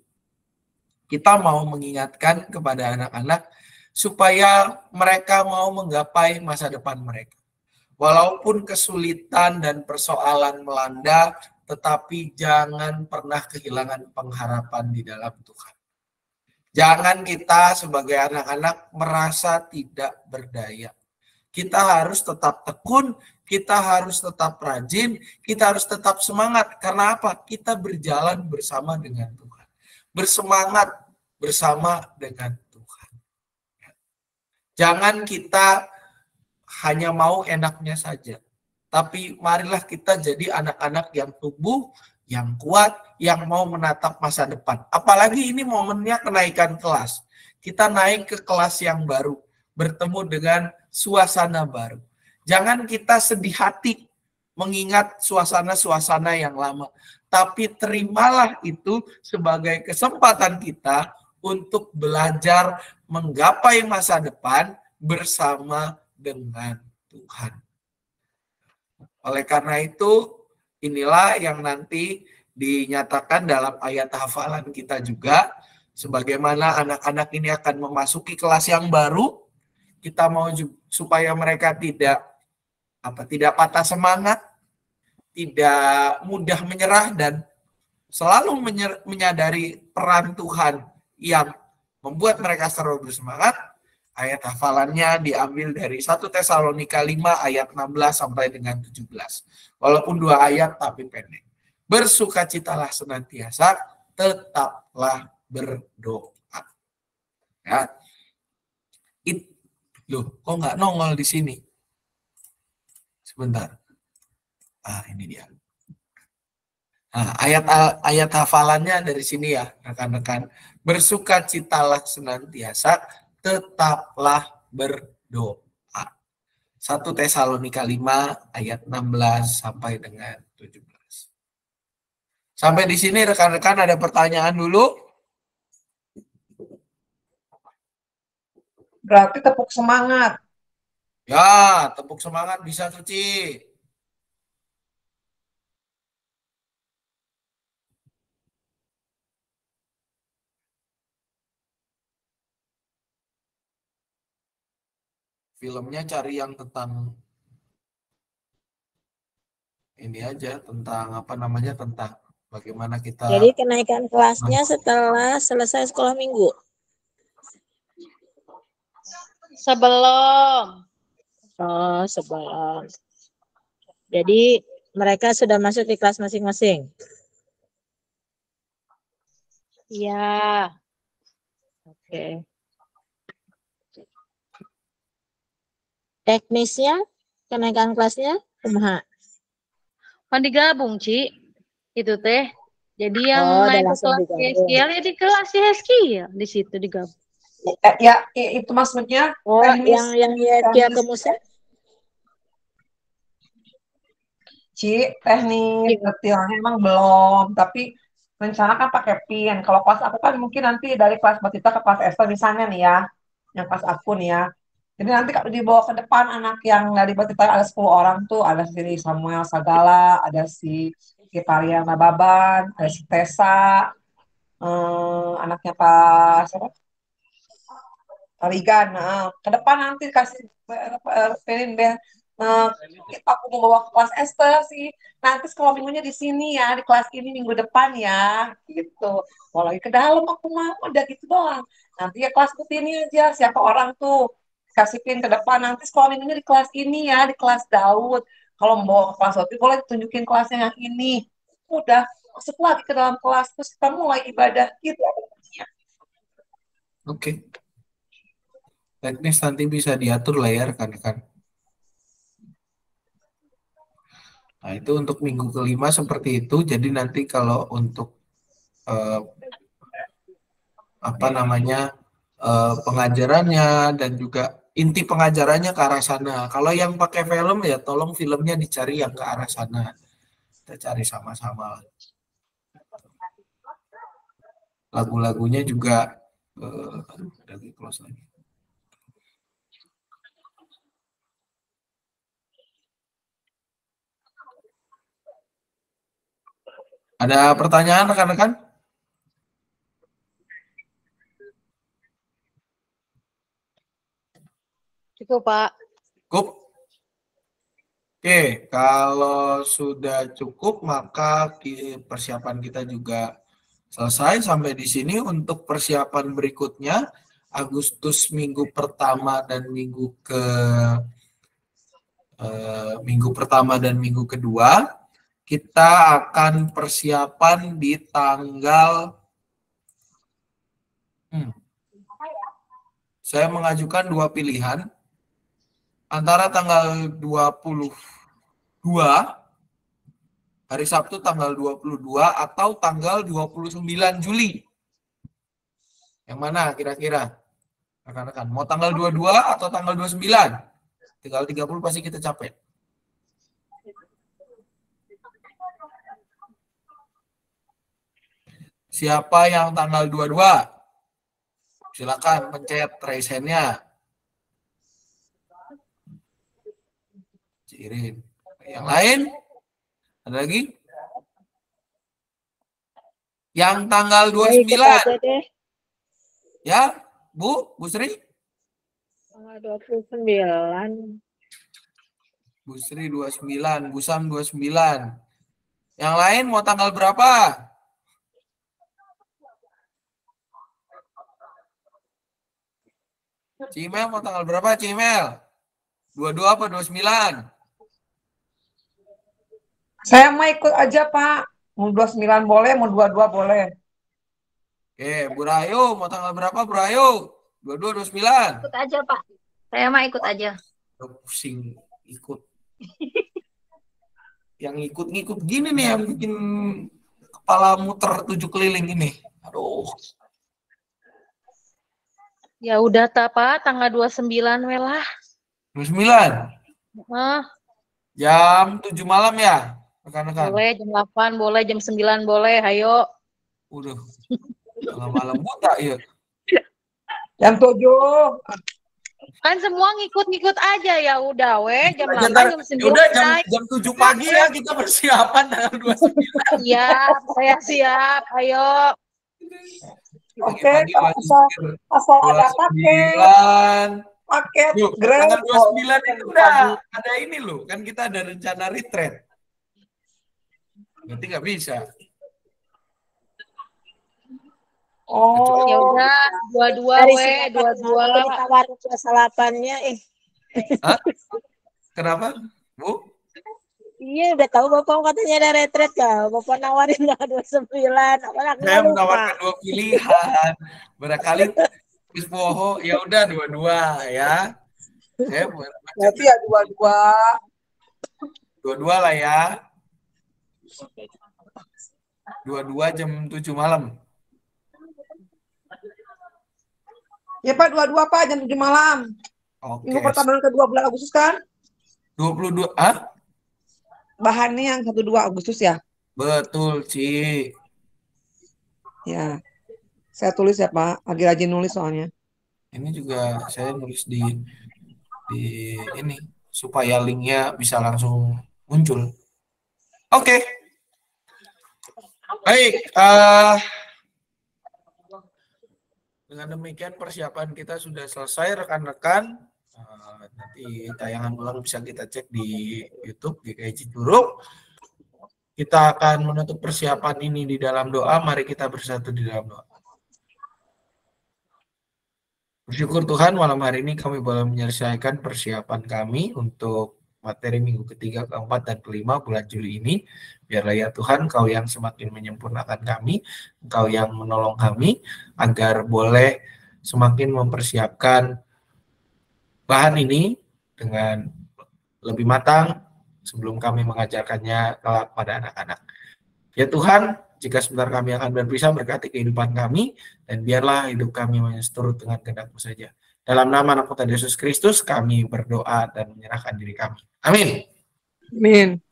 Kita mau mengingatkan kepada anak-anak supaya mereka mau menggapai masa depan mereka. Walaupun kesulitan dan persoalan melanda, tetapi jangan pernah kehilangan pengharapan di dalam Tuhan. Jangan kita sebagai anak-anak merasa tidak berdaya. Kita harus tetap tekun, kita harus tetap rajin, kita harus tetap semangat. Karena apa? Kita berjalan bersama dengan Tuhan. Bersemangat bersama dengan Tuhan. Jangan kita hanya mau enaknya saja. Tapi marilah kita jadi anak-anak yang tumbuh, yang kuat, yang mau menatap masa depan. Apalagi ini momennya kenaikan kelas. Kita naik ke kelas yang baru, bertemu dengan suasana baru. Jangan kita sedih hati mengingat suasana-suasana yang lama. Tapi terimalah itu sebagai kesempatan kita untuk belajar menggapai masa depan bersama dengan Tuhan. Oleh karena itu, inilah yang nanti dinyatakan dalam ayat hafalan kita juga, sebagaimana anak-anak ini akan memasuki kelas yang baru, kita mau supaya mereka tidak patah semangat, tidak mudah menyerah, dan selalu menyadari peran Tuhan yang membuat mereka selalu bersemangat. Ayat hafalannya diambil dari 1 Tesalonika 5 ayat 16 sampai dengan 17. Walaupun 2 ayat tapi pendek. Bersukacitalah senantiasa, tetaplah berdoa. Ya. Loh, kok nggak nongol di sini? Sebentar. Ini dia. Ayat hafalannya dari sini ya, rekan-rekan. Bersukacitalah senantiasa, tetaplah berdoa. 1 Tesalonika 5 ayat 16 sampai dengan 17. Sampai di sini rekan-rekan ada pertanyaan dulu? Berarti tepuk semangat. Ya, tepuk semangat bisa tuh, Ci. Filmnya cari yang tentang ini aja, tentang tentang bagaimana kita. Jadi kenaikan kelasnya setelah selesai sekolah minggu. Sebelum. Oh, sebelum. Jadi mereka sudah masuk di kelas masing-masing. Iya. Oke. Teknisnya, kenaikan kelasnya, kumaha? Kan digabung, Ci. Itu teh. Jadi yang udah naik ke langsung kelas digabung. Heskiel ya di kelas Heskiel. Di situ digabung. Ya, itu maksudnya Oh, teknis. yang Yeskiel ke Musa? Teknis detailnya emang belum, tapi rencana kan pakai PIN. Kalau kelas aku kan mungkin nanti dari kelas Batita ke kelas Esther misalnya nih ya, yang kelas aku nih ya. Jadi nanti kalau dibawa ke depan anak yang dari Batita ada 10 orang tuh, ada si Samuel Sagala, ada si Kitaria Nababan, ada si Tessa, anaknya Pak siapa? Tarigan. Nah, ke depan nanti kasih PIN deh. Aku mau bawa ke kelas Esther sih. Nanti sekolah minggunya di sini ya, di kelas ini minggu depan ya, gitu. Kalau lagi ke dalam aku mau udah gitu doang. Nanti ya kelas ini aja, siapa orang tuh kasih pin ke depan. Nanti sekolah minggunya di kelas ini ya, di kelas Daud. Kalau mau bawa ke kelas Daud, boleh tunjukin kelasnya yang ini. Udah masuk lagi ke dalam kelas, terus kita mulai ibadah gitu. Oke. Teknis nanti bisa diatur lah ya rekan-rekan. Nah, itu untuk minggu kelima seperti itu. Jadi nanti kalau untuk pengajarannya dan juga inti pengajarannya ke arah sana. Kalau yang pakai film ya tolong filmnya dicari yang ke arah sana. Kita cari sama-sama. Lagu-lagunya juga close lagi. Ada pertanyaan rekan-rekan? Cukup, Pak. Cukup? Oke, kalau sudah cukup maka persiapan kita juga selesai sampai di sini. Untuk persiapan berikutnya, Agustus minggu pertama dan minggu kedua, kita akan persiapan di tanggal saya mengajukan dua pilihan antara tanggal 22 hari Sabtu tanggal 22 atau tanggal 29 Juli. Yang mana kira-kira? Rekan-rekan, mau tanggal 22 atau tanggal 29? Tanggal 30 pasti kita capek. Siapa yang tanggal 22? Silakan pencet raise hand-nya. Cirin. Yang lain? Ada lagi? Yang tanggal 29. Ya, Bu Sri? Tanggal 29. Bu Sri 29, Bu Sam 29. Yang lain mau tanggal berapa? Cimel mau tanggal berapa, Cimel? 22 apa 29? Saya mau ikut aja, Pak. Mau 29 boleh, mau 22 boleh. Oke, Bu Rayu mau tanggal berapa, Bu Rayu? 22, 29? Ikut aja, Pak. Saya mah ikut aja. Pusing ikut. Yang ikut-ngikut gini nih yang bikin kepala muter 7 keliling ini. Aduh. Ya udah Pak, tanggal 29 we lah. 29? Jam 7 malam ya, rekan-rekan? Boleh jam 8, boleh jam 9, boleh. Ayo. Udah. Tengah malam buta ya. Jam 7. Kan semua ngikut-ngikut aja ya udah we jam 8 jam 9. Udah jam 7 pagi ya kita persiapan tanggal 29. Siap, saya siap. Ayo. Oke, asal ada paket Grab. Tanggal 29 itu udah ada ini loh, kan kita ada rencana retreat. Berarti nggak bisa. Oh, ya udah 22 we, 22 ditawarin salapannya Hah? Kenapa, Bu? Iya, udah tahu Bapak katanya ada retret ya. Bapak nawarin 29. Saya menawarkan 2 pilihan. Barangkali Gus Poho ya udah 22 ya. Saya berarti ya 22 lah ya. 22 jam 7 malam. Ya Pak, 22 Pak, jam 7 malam. Oke. Minggu pertama dan kedua bulan Agustus kan? 22, ah? Bahannya yang 1-2 Agustus ya? Betul, Ci. Ya. Saya tulis ya Pak, lagi rajin nulis soalnya. Ini juga saya nulis di ini supaya linknya bisa langsung muncul. Oke. Baik, dengan demikian persiapan kita sudah selesai rekan-rekan. Nanti tayangan ulang bisa kita cek di YouTube GKI Ciduruk. Kita akan menutup persiapan ini di dalam doa. Mari kita bersatu di dalam doa. Bersyukur Tuhan malam hari ini kami boleh menyelesaikan persiapan kami untuk materi minggu ketiga, keempat, dan kelima bulan Juli ini. Biarlah ya Tuhan, Engkau yang semakin menyempurnakan kami, Engkau yang menolong kami, agar boleh semakin mempersiapkan bahan ini dengan lebih matang sebelum kami mengajarkannya kelak pada anak-anak. Ya Tuhan, jika sebentar kami akan berpisah, berkati kehidupan kami, dan biarlah hidup kami seturut dengan kehendak-Mu saja. Dalam nama Anak Putra Yesus Kristus, kami berdoa dan menyerahkan diri kami. Amin. Amin.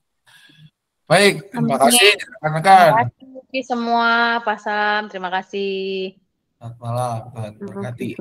Baik, terima kasih rekan-rekan. Terima kasih semua, Pak Sam. Terima kasih. Selamat malam, Tuhan berkati.